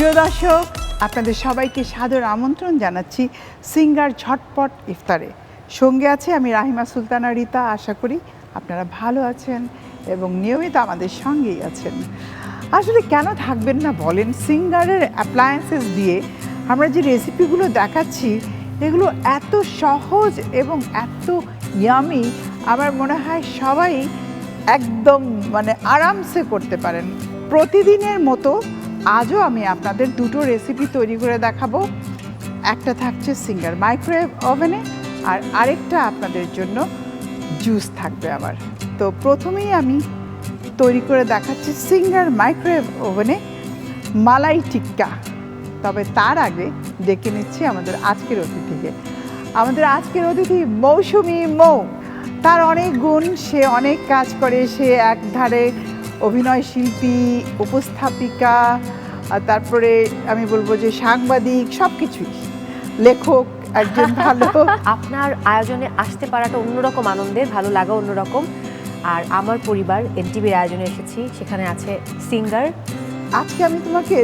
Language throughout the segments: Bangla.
প্রিয় দর্শক, আপনাদের সবাইকে সাদর আমন্ত্রণ জানাচ্ছি সিঙ্গার ঝটপট ইফতারে। সঙ্গে আছে আমি রাহিমা সুলতানা রিতা। আশা করি আপনারা ভালো আছেন এবং নিয়মিত আমাদের সঙ্গেই আছেন। আসলে কেন থাকবেন না বলেন, সিঙ্গারের অ্যাপ্লায়েন্সেস দিয়ে আমরা যে রেসিপিগুলো দেখাচ্ছি এগুলো এত সহজ এবং এত ইয়ামি, আমার মনে হয় সবাই একদম আরামসে করতে পারেন। প্রতিদিনের মতো আজও আমি আপনাদের দুটো রেসিপি তৈরি করে দেখাবো। একটা থাকছে সিঙ্গার মাইক্রোওয়েভ ওভেনে আর আরেকটা আপনাদের জন্য জুস থাকবে আমার। তো প্রথমেই আমি তৈরি করে দেখাচ্ছি সিঙ্গার মাইক্রোওয়েভ ওভেনে মালাই টিক্কা। তবে তার আগে ডেকে নিচ্ছি আমাদের আজকের অতিথিকে। আমাদের আজকের অতিথি মৌসুমি মৌ। তার অনেক গুণ, সে অনেক কাজ করে। সে একধারে অভিনয় শিল্পী, উপস্থাপিকা, তারপরে আমি বলবো যে সাংবাদিক, সব কিছুই, লেখক, একজন ভালো। আপনার আয়োজনে আসতে পারাটা অন্যরকম আনন্দের, ভালো লাগা অন্যরকম। আর আমার পরিবার এনটিভির আয়োজনে এসেছি, সেখানে আছে সিঙ্গার। আজকে আমি তোমাকে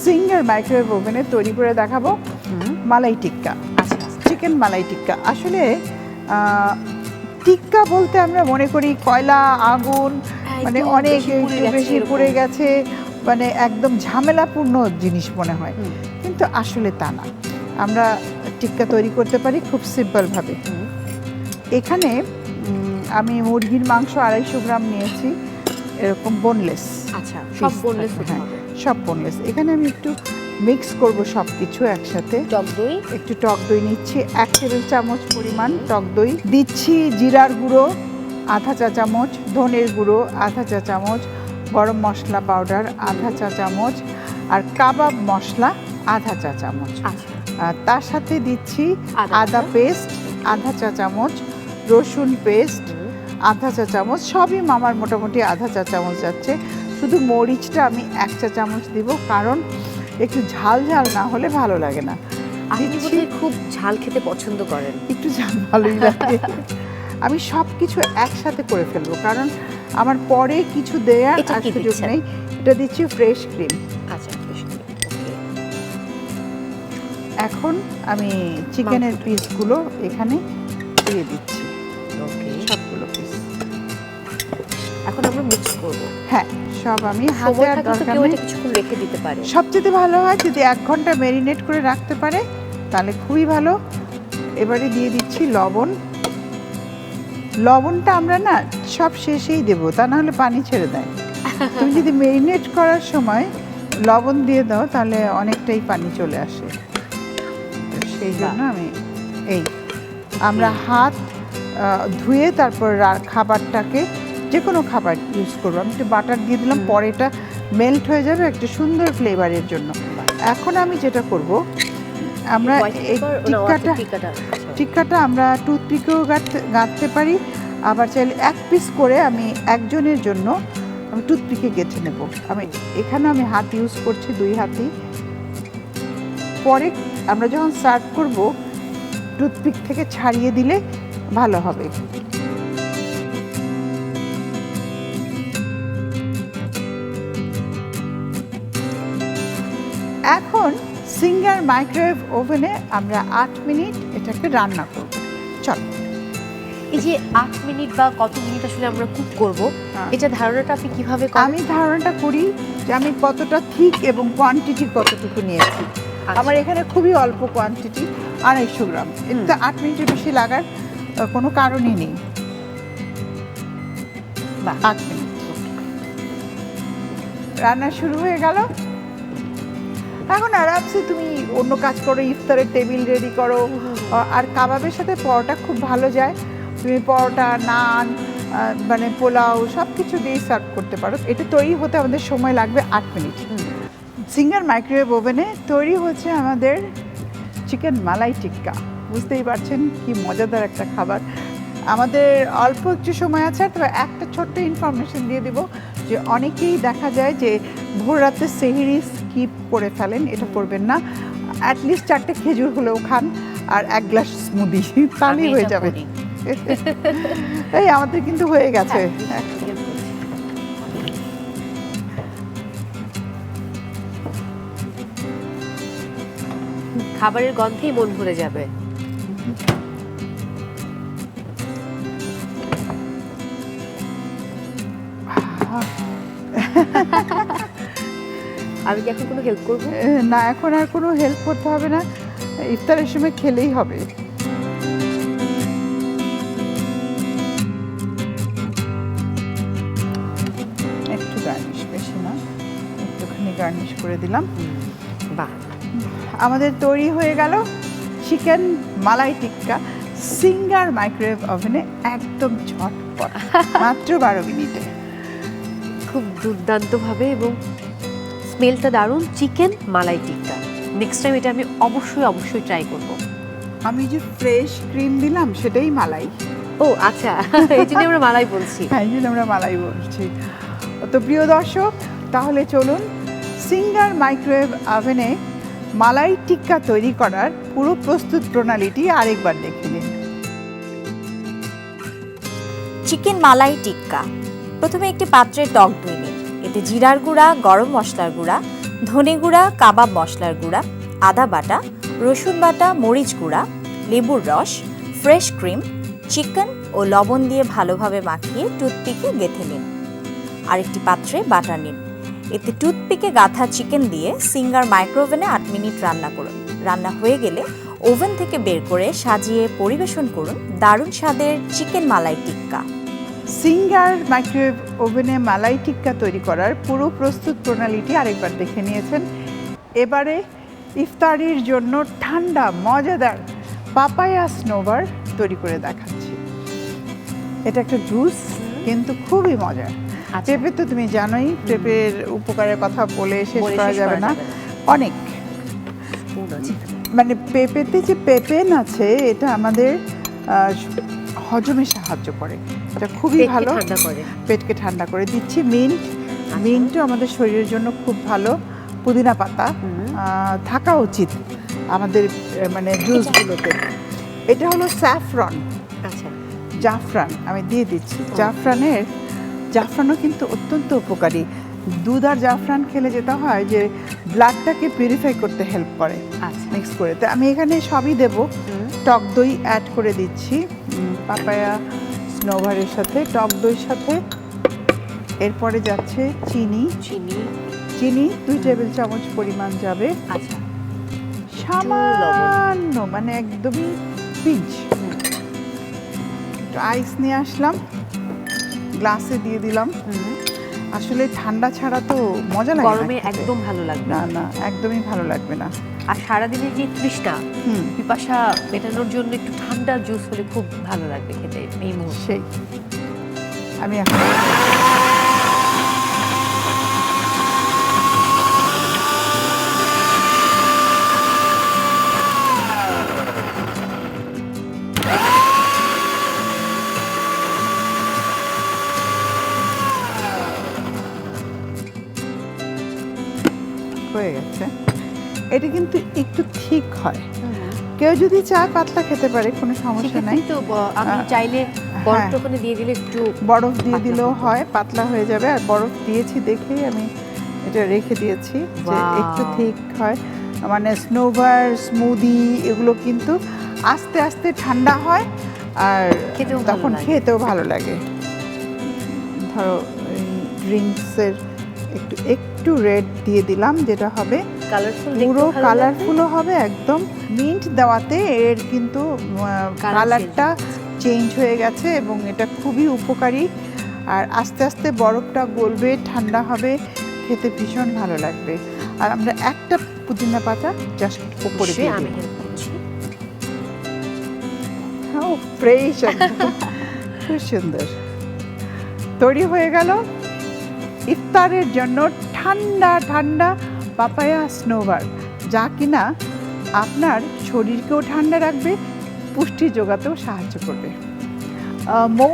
সিঙ্গার মাইক্রোওয়েভ ওভেনে তৈরি করে দেখাবো মালাই টিক্কা। আচ্ছা, চিকেন মালাই টিক্কা। আসলে টিক্কা বলতে আমরা মনে করি কয়লা, আগুন, অনেক বেশি পড়ে গেছে, একদম ঝামেলাপূর্ণ জিনিস মনে হয়, কিন্তু আসলে তা না। আমরা টিক্কা তৈরি করতে পারি খুব সিম্পলভাবে। এখানে আমি মুরগির মাংস 250 গ্রাম নিয়েছি, এরকম বোনলেস। আচ্ছা, সব বোনলেস? হ্যাঁ, সব বোনলেস। এখানে আমি একটু মিক্স করব সব কিছু একসাথে। টক দই, একটু টক দই নিচ্ছি, 1 টেবিল চামচ পরিমাণ টক দই দিচ্ছি। জিরার গুঁড়ো আধা চা চামচ, ধনের গুঁড়ো আধা চা চামচ, গরম মশলা পাউডার আধা চা চামচ, আর কাবাব মশলা আধা চা চামচ। তার সাথে দিচ্ছি আদা পেস্ট আধা চা চামচ, রসুন পেস্ট আধা চা চামচ। সবই আমার মোটামুটি আধা চা চামচ যাচ্ছে। শুধু মরিচটা আমি 1 চা চামচ দিব, কারণ একটু ঝাল ঝাল না হলে ভালো লাগে না। আপনি বোধহয় খুব ঝাল খেতে পছন্দ করেন। একটু ঝাল ভালোই লাগে। আমি সব কিছু একসাথে করে ফেলবো, কারণ আমার পরে কিছু দেওয়ার আর সুযোগ নেই। এটা দিচ্ছি ফ্রেশ ক্রিম। আচ্ছা, ফ্রেশ ক্রিম। এখন আমি চিকেনের পিসগুলো এখানে দিয়ে দিচ্ছি, সবগুলো পিস। এখন আমরা মিক্স করব। হ্যাঁ, সব আমি হাতে আর দরকার নেই, কিছুক্ষণ রেখে দিতে পারে। সবচেয়ে ভালো হয় যদি 1 ঘন্টা ম্যারিনেট করে রাখতে পারে, তাহলে খুবই ভালো। এবারে দিয়ে দিচ্ছি লবণ। লবণটা আমরা না সব শেষেই দেবো, তা না হলে পানি ছেড়ে দেয়। তুমি যদি ম্যারিনেট করার সময় লবণ দিয়ে দাও তাহলে অনেকটাই পানি চলে আসে। সেই জন্য আমরা হাত ধুয়ে তারপর খাবারটাকে, যে কোনো খাবার ইউজ করবো। আমি একটু বাটার দিয়ে দিলাম, পরে এটা মেল্ট হয়ে যাবে একটা সুন্দর ফ্লেভারের জন্য। এখন আমি যেটা করব, আমরা এই টিক্কাটা আমরা টুথপিকেও গাঁথতে পারি, আবার চাইলে 1 পিস করে আমি একজনের জন্য আমি টুথপিকে গেঁথে নেব। এখানে আমি হাত ইউজ করছি, 2 হাতই। পরে আমরা যখন সার্ভ করব, টুথপিক থেকে ছাড়িয়ে দিলে ভালো হবে। এখন সিঙ্গার মাইক্রোওয়েভ ওভেনে আমরা 8 মিনিট এটাকে রান্না করব। চল, এই যে 8 মিনিট বা কত মিনিট আসলে আমরা কুক করব, এটা ধারণাটা আপনি কিভাবে করেন? আমি ধারণাটা করি যে আমি কতটা থিক এবং কোয়ান্টিটি কতটুকু নিয়েছি। আমার এখানে খুবই অল্প কোয়ান্টিটি, 250 গ্রাম। এটা 8 মিনিটের বেশি লাগার কোনো কারণই নেই। 8 মিনিট রান্না শুরু হয়ে গেল। এখন আরামসে তুমি অন্য কাজ করো, ইফতারের টেবিল রেডি করো। আর কাবাবের সাথে পরোটা খুব ভালো যায়। তুমি পরোটা, নান, পোলাও সব কিছু দিয়ে সার্ভ করতে পারো। এটা তৈরি হতে আমাদের সময় লাগবে 8 মিনিট। সিঙ্গার মাইক্রোওয়েভ ওভেনে তৈরি হচ্ছে আমাদের চিকেন মালাই টিক্কা। বুঝতেই পারছেন কি মজাদার একটা খাবার। আমাদের অল্প একটু সময় আছে, তবে একটা ছোট্ট ইনফরমেশন দিয়ে দেব যে অনেকেই দেখা যায় যে ভোর রাতে সেহরি স্কিপ করে ফেলেন। এটা করবেন না। অ্যাটলিস্ট 4টে খেজুর হলেও খান আর 1 গ্লাস স্মুদি, তাহলেই হয়ে যাবে। এই আমাদের কিন্তু হয়ে গেছে। খাবারের গন্ধেই মন ভরে যাবে। আমি কি এখন কোনো হেল্প করবো? না, এখন আর কোনো হেল্প করতে হবে না, ইফতারের সময় খেলেই হবে। একটু গার্নিশ, বেশি না, একটুখানি গার্নিশ করে দিলাম। বাহ, আমাদের তৈরি হয়ে গেল চিকেন মালাই টিক্কা সিঙ্গার মাইক্রোওয়েভ ওভেনে, একদম ঝটপট, মাত্র 12 মিনিটে। খুব দুর্দান্তভাবে এবং স্মেলটা দারুণ। চিকেন মালাই টিক্কা, নেক্সট টাইম এটা আমি অবশ্যই ট্রাই করব। আমি যে ফ্রেশ ক্রিম দিলাম সেটাই মালাই। ও আচ্ছা, এই জন্য আমরা মালাই বলছি। হ্যাঁ, এই জন্য আমরা মালাই বলছি। তো প্রিয় দর্শক, তাহলে চলুন সিঙ্গার মাইক্রোওয়েভ ওভেনে মালাই টিক্কা তৈরি করার পুরো প্রস্তুত প্রণালীটি আরেকবার দেখে নিন। চিকেন মালাই টিক্কা। প্রথমে একটি পাত্রে টক দই নিন। এতে জিরার গুঁড়া, গরম মশলার গুঁড়া, ধনে গুঁড়া, কাবাব মশলার গুঁড়া, আদা বাটা, রসুন বাটা, মরিচ গুঁড়া, লেবুর রস, ফ্রেশ ক্রিম, চিকেন ও লবণ দিয়ে ভালোভাবে মাখিয়ে টুথপিকে গেঁথে নিন। আরেকটি পাত্রে বাটার নিন। এতে টুথপিকে গাঁথা চিকেন দিয়ে সিঙ্গার মাইক্রোওভেনে 8 মিনিট রান্না করুন। রান্না হয়ে গেলে ওভেন থেকে বের করে সাজিয়ে পরিবেশন করুন দারুণ স্বাদের চিকেন মালাই টিক্কা। সিঙ্গার মাইক্রোওয়েভ ওভেনে মালাই টিক্কা তৈরি করার পুরো প্রস্তুত প্রণালীটি আরেকবার দেখে নিয়েছেন। এবারে ইফতারির জন্য ঠান্ডা মজাদার পাপায়া স্নোবার তৈরি করে দেখাচ্ছি। এটা একটা জুস, কিন্তু খুবই মজার। পেঁপে তো তুমি জানোই, পেঁপের উপকারের কথা বলে শেষ করা যাবে না। অনেক, মানে পেঁপেতে যে পেপেন আছে, এটা আমাদের হজমে সাহায্য করে, এটা খুবই ভালো, পেটকে ঠান্ডা করে। দিচ্ছি মিন্ট, মিন্টও আমাদের শরীরের জন্য খুব ভালো। পুদিনা পাতা থাকা উচিত আমাদের মানে জুসগুলোতে। এটা হলো স্যাফরন, আচ্ছা জাফরান আমি দিয়ে দিচ্ছি। জাফরানও কিন্তু অত্যন্ত উপকারী। দুধ আর জাফরান খেলে যেটা হয় যে ব্লাডটাকে পিউরিফাই করতে হেল্প করে। আচ্ছা, মিক্স করে তো আমি এখানে সবই দেব। টক দই অ্যাড করে দিচ্ছি পাপায়া স্নোভারের সাথে, টক দইয়ের সাথে। এরপরে যাচ্ছে চিনি, 2 টেবিল চামচ পরিমাণ যাবে। আচ্ছা, সামান্য, মানে একদমই পিঞ্চ। একটু আইস নিয়ে আসলাম, গ্লাসে দিয়ে দিলাম। আসলে ঠান্ডা ছাড়া তো মজা লাগে না, গরমে একদম ভালো লাগবে না, না একদমই ভালো লাগবে না। আর সারাদিনের যে তৃষ্ণা পিপাসা মেটানোর জন্য একটু ঠান্ডা জুস হলে খুব ভালো লাগবে খেতে এই মুহূর্তে। সেই আমি এখন হয়ে গেছে। এটা কিন্তু একটু ঠিক হয়, কেউ যদি চায় পাতলা খেতে পারে, কোনো সমস্যা নাই। তো আমি চাইলে বরফ ওখানে দিয়ে দিলে একটু বরফ দিয়ে দিলেও হয়, পাতলা হয়ে যাবে। আর বরফ দিয়েছি দেখেই আমি এটা রেখে দিয়েছি যে একটু ঠিক হয়। মানে স্নোভার, স্মুদি এগুলো কিন্তু আস্তে আস্তে ঠান্ডা হয় আর তখন খেতেও ভালো লাগে। ধরো ড্রিঙ্কসের একটু রেড দিয়ে দিলাম, যেটা হবে পুরো কালারফুলও হবে একদম। মিন্ট দেওয়াতে এর কিন্তু কালারটা চেঞ্জ হয়ে গেছে এবং এটা খুবই উপকারী। আর আস্তে আস্তে বরফটা গলবে, ঠান্ডা হবে, খেতে ভীষণ ভালো লাগবে। আর আমরা একটা পুদিনা পাতা জাস্ট উপরে দিয়ে দিই। হ্যাঁ, ফ্রেশ একদম, খুব সুন্দর। তৈরি হয়ে গেল ইফতারের জন্য ঠান্ডা ঠান্ডা পাপায়া স্নোভার, যা কিনা আপনার শরীরকেও ঠান্ডা রাখবে, পুষ্টি যোগাতেও সাহায্য করবে। মৌ,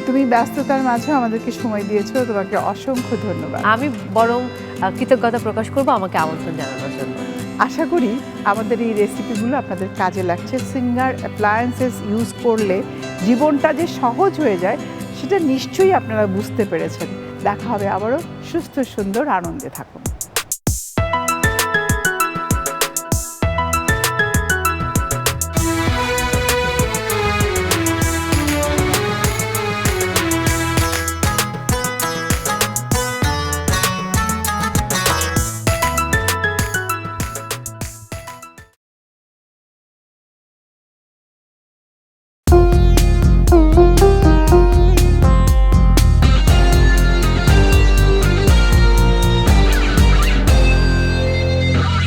তুমি ব্যস্ততার মাঝে আমাদেরকে সময় দিয়েছো, তোমাকে অসংখ্য ধন্যবাদ। আমি বরং কৃতজ্ঞতা প্রকাশ করব আমাকে আমন্ত্রণ জানানোর জন্য। আশা করি আমাদের এই রেসিপিগুলো আপনাদের কাজে লাগছে। সিঙ্গার অ্যাপ্লায়েন্সেস ইউজ করলে জীবনটা যে সহজ হয়ে যায় সেটা নিশ্চয়ই আপনারা বুঝতে পেরেছেন। দেখা হবে আবারও। সুস্থ সুন্দর আনন্দে থাকুন।